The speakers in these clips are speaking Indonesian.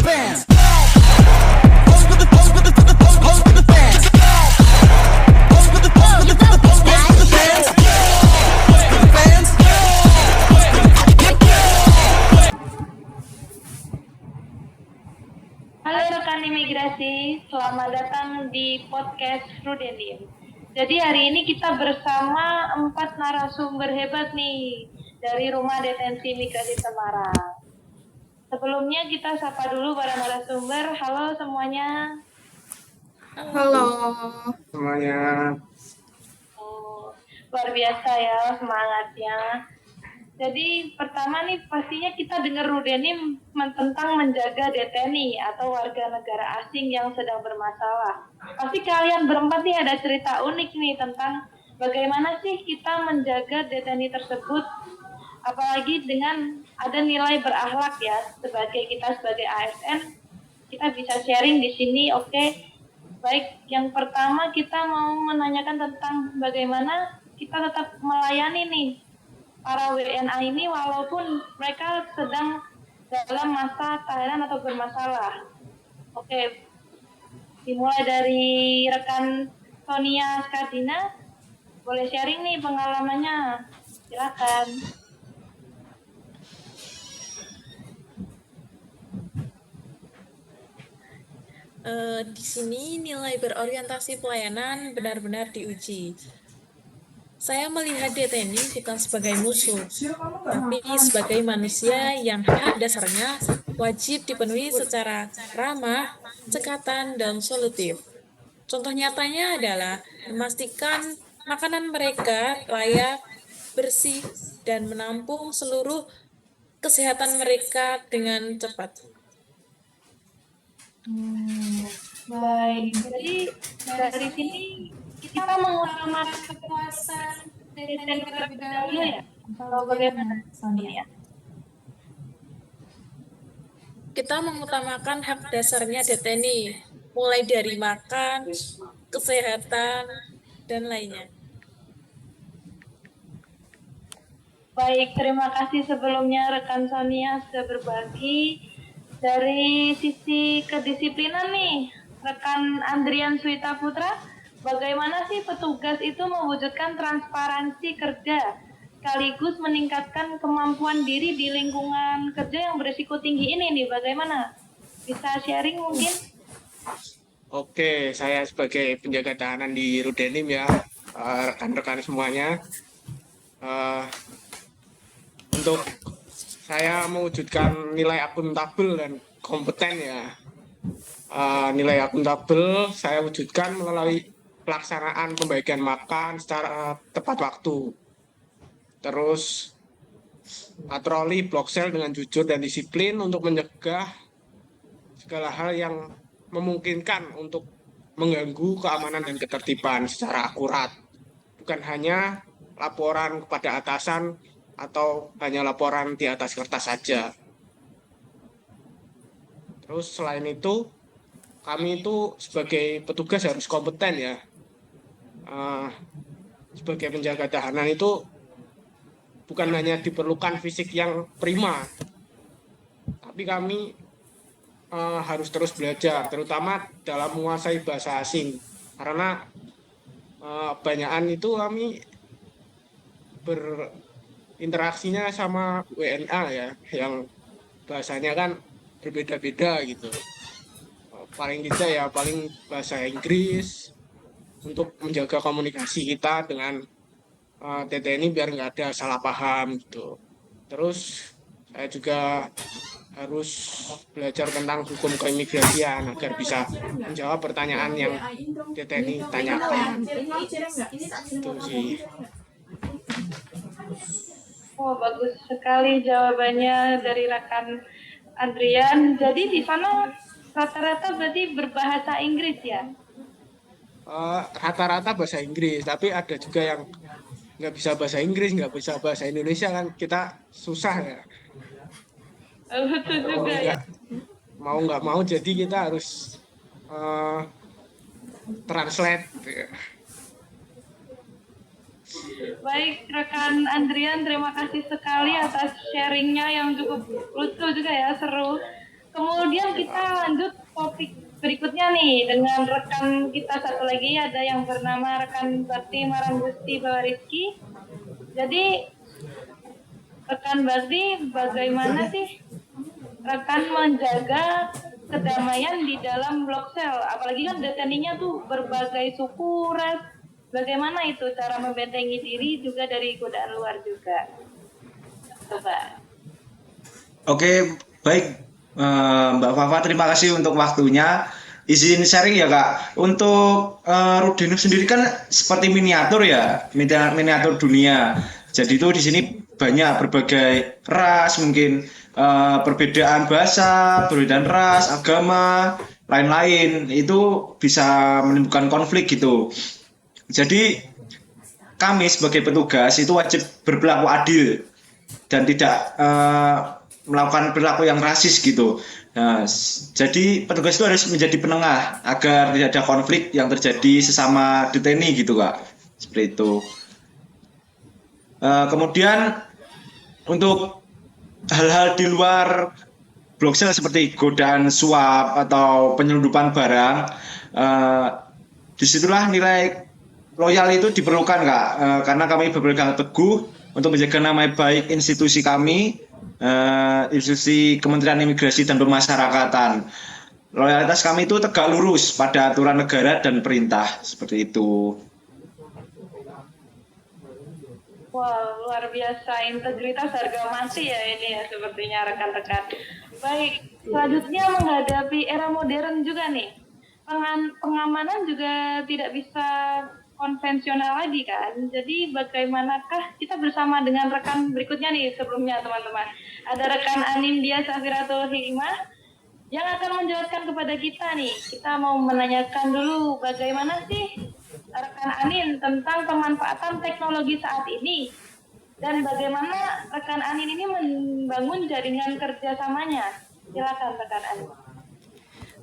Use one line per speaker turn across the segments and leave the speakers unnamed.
fans.
Halo rekan imigrasi, selamat datang di podcast Rudenim. Jadi hari ini kita bersama 4 narasumber hebat nih dari Rumah Detensi Imigrasi Semarang. Sebelumnya kita sapa dulu para narasumber. Halo semuanya.
Halo.
Semuanya.
Oh, luar biasa ya semangatnya. Jadi pertama nih pastinya kita dengar Rudenim tentang menjaga deteni atau warga negara asing yang sedang bermasalah. Pasti kalian berempat nih ada cerita unik nih tentang bagaimana sih kita menjaga deteni tersebut, apalagi dengan ada nilai berakhlak ya sebagai kita sebagai ASN kita bisa sharing di sini. Oke. Baik, yang pertama kita mau menanyakan tentang bagaimana kita tetap melayani nih para WNA ini walaupun mereka sedang dalam masa tahanan atau bermasalah. Oke, dimulai dari rekan Sonia Skardina, boleh sharing nih pengalamannya, silakan.
Di sini nilai berorientasi pelayanan benar-benar diuji. Saya melihat deteni bukan sebagai musuh, tapi sebagai manusia yang hak dasarnya wajib dipenuhi secara ramah, cekatan, dan solutif. Contoh nyatanya adalah memastikan makanan mereka layak, bersih, dan menampung seluruh kesehatan mereka dengan cepat.
Baik, jadi dari sini kita mengutamakan kepuasan deteni terlebih dahulu ya? Atau bagaimana, Sonia?
Kita mengutamakan hak dasarnya deteni, mulai dari makan, kesehatan, dan lainnya.
Baik, terima kasih sebelumnya rekan Sonia sudah berbagi. Dari sisi kedisiplinan nih, rekan Andrian Swita Putra, bagaimana sih petugas itu mewujudkan transparansi kerja, sekaligus meningkatkan kemampuan diri di lingkungan kerja yang berisiko tinggi ini nih, bagaimana? Bisa sharing mungkin?
Oke, saya sebagai penjaga tahanan di Rudenim ya, rekan-rekan semuanya. Untuk saya mewujudkan nilai akuntabel dan kompeten ya. Nilai akuntabel saya wujudkan melalui pelaksanaan pembagian makan secara tepat waktu. Terus patroli blok sel dengan jujur dan disiplin untuk mencegah segala hal yang memungkinkan untuk mengganggu keamanan dan ketertiban secara akurat. Bukan hanya laporan kepada atasan atau hanya laporan di atas kertas saja. Terus selain itu, kami itu sebagai petugas harus kompeten ya. Sebagai penjaga tahanan itu bukan hanya diperlukan fisik yang prima, tapi kami harus terus belajar, terutama dalam menguasai bahasa asing. Karena banyakan itu kami berinteraksinya sama WNA ya, yang bahasanya kan berbeda-beda gitu. Paling kita ya paling bahasa Inggris untuk menjaga komunikasi kita dengan TTNI biar nggak ada salah paham gitu. Terus saya juga harus belajar tentang hukum keimigrasian agar bisa menjawab pertanyaan yang TTNI tanyakan. Itu sih.
Oh, bagus sekali jawabannya dari rekan Andrian. Jadi di sana rata-rata berarti berbahasa Inggris ya?
Rata-rata bahasa Inggris, tapi ada juga yang nggak bisa bahasa Inggris, nggak bisa bahasa Indonesia, kan kita susah ya.
Betul juga ya.
Mau nggak mau jadi kita harus translate gitu ya.
Baik, rekan Andrian, terima kasih sekali atas sharingnya yang cukup lucu juga ya, seru. Kemudian kita lanjut topik berikutnya nih dengan rekan kita satu lagi, ada yang bernama rekan Bakti Maranggusti Bawariski. Jadi rekan Bakti, bagaimana sih rekan menjaga kedamaian di dalam blok sel? Apalagi kan deteninya tuh berbagai suku, ras. Bagaimana itu cara membentengi diri juga dari godaan luar juga? Coba.
Oke, baik. Mbak Fafa, terima kasih untuk waktunya. Izin sharing ya Kak. Untuk Rudinus sendiri kan seperti miniatur ya, miniatur dunia. Jadi itu di sini banyak berbagai ras, mungkin perbedaan bahasa, perbedaan ras, agama, lain-lain. Itu bisa menimbulkan konflik gitu. Jadi kami sebagai petugas itu wajib berperilaku adil dan tidak melakukan perilaku yang rasis gitu. Nah, jadi petugas itu harus menjadi penengah agar tidak ada konflik yang terjadi sesama deteni gitu Kak. Seperti itu. Kemudian untuk hal-hal di luar blok sel seperti godaan suap atau penyelundupan barang, disitulah nilai loyal itu diperlukan Kak, karena kami berpegang teguh untuk menjaga nama baik institusi kami, institusi Kementerian Imigrasi dan Pemasyarakatan. Loyalitas kami itu tegak lurus pada aturan negara dan perintah, seperti itu.
Wah, luar biasa, integritas harga mati ya ini ya sepertinya rekan-rekan. Baik, selanjutnya menghadapi era modern juga nih. Pengamanan juga tidak bisa konvensional lagi kan. Jadi bagaimanakah kita bersama dengan rekan berikutnya nih sebelumnya teman-teman. Ada rekan Anindya Safiratul Hikmah yang akan menjelaskan kepada kita nih. Kita mau menanyakan dulu bagaimana sih rekan Anin tentang pemanfaatan teknologi saat ini dan bagaimana rekan Anin ini membangun jaringan kerjasamanya. Silakan rekan Anin.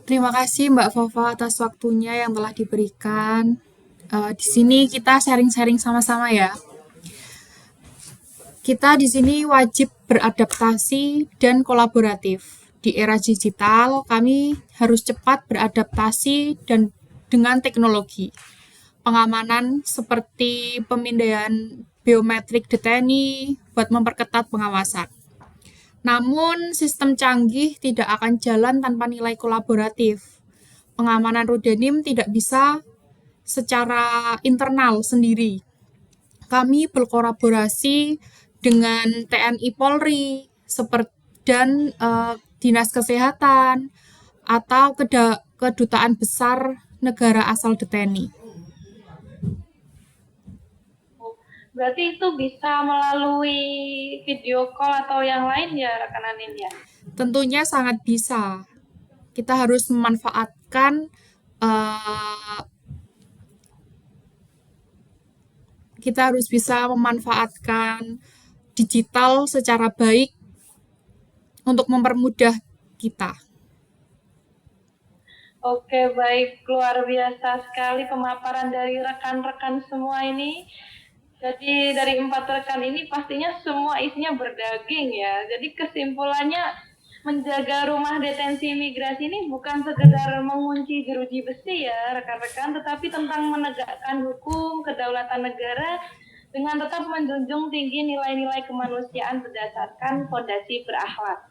Terima kasih Mbak Fafa atas waktunya yang telah diberikan. Di sini kita sharing-sharing sama-sama ya. Kita di sini wajib beradaptasi dan kolaboratif. Di era digital, kami harus cepat beradaptasi dan dengan teknologi. Pengamanan seperti pemindaian biometrik deteni buat memperketat pengawasan. Namun, sistem canggih tidak akan jalan tanpa nilai kolaboratif. Pengamanan Rudenim tidak bisa secara internal sendiri. Kami berkolaborasi dengan TNI Polri dan Dinas Kesehatan atau Kedutaan Besar negara asal deteni.
Berarti itu bisa melalui video call atau yang lain ya rekan Anin ya?
Tentunya sangat bisa. Kita harus memanfaatkan kita harus bisa memanfaatkan digital secara baik untuk mempermudah kita.
Oke, baik. Luar biasa sekali pemaparan dari rekan-rekan semua ini. Jadi dari 4 rekan ini pastinya semua isinya berdaging ya. Jadi kesimpulannya menjaga rumah detensi imigrasi ini bukan sekedar mengunci jeruji besi ya rekan-rekan, tetapi tentang menegakkan hukum, kedaulatan negara dengan tetap menjunjung tinggi nilai-nilai kemanusiaan berdasarkan fondasi berakhlak.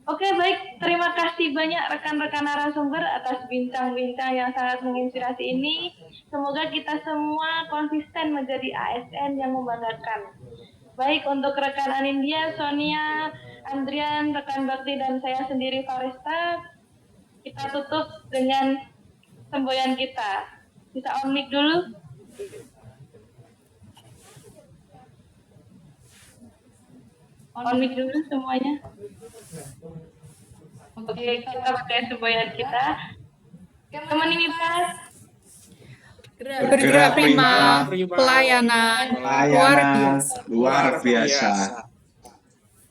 Oke, baik. Terima kasih banyak rekan-rekan narasumber atas bincang-bincang yang sangat menginspirasi ini. Semoga kita semua konsisten menjadi ASN yang membanggakan. Baik untuk rekan Anindya, Sonia, Andrian, rekan Bakti, dan saya sendiri Faresta, kita tutup dengan semboyan kita. Bisa on mic dulu? On mic dulu semuanya. Oke, kita pakai semboyan kita. Komunitas
Bergerak prima, pelayanan
luar biasa.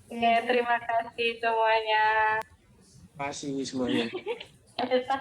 Oke, terima kasih semuanya.
Terima kasih semuanya.
Kita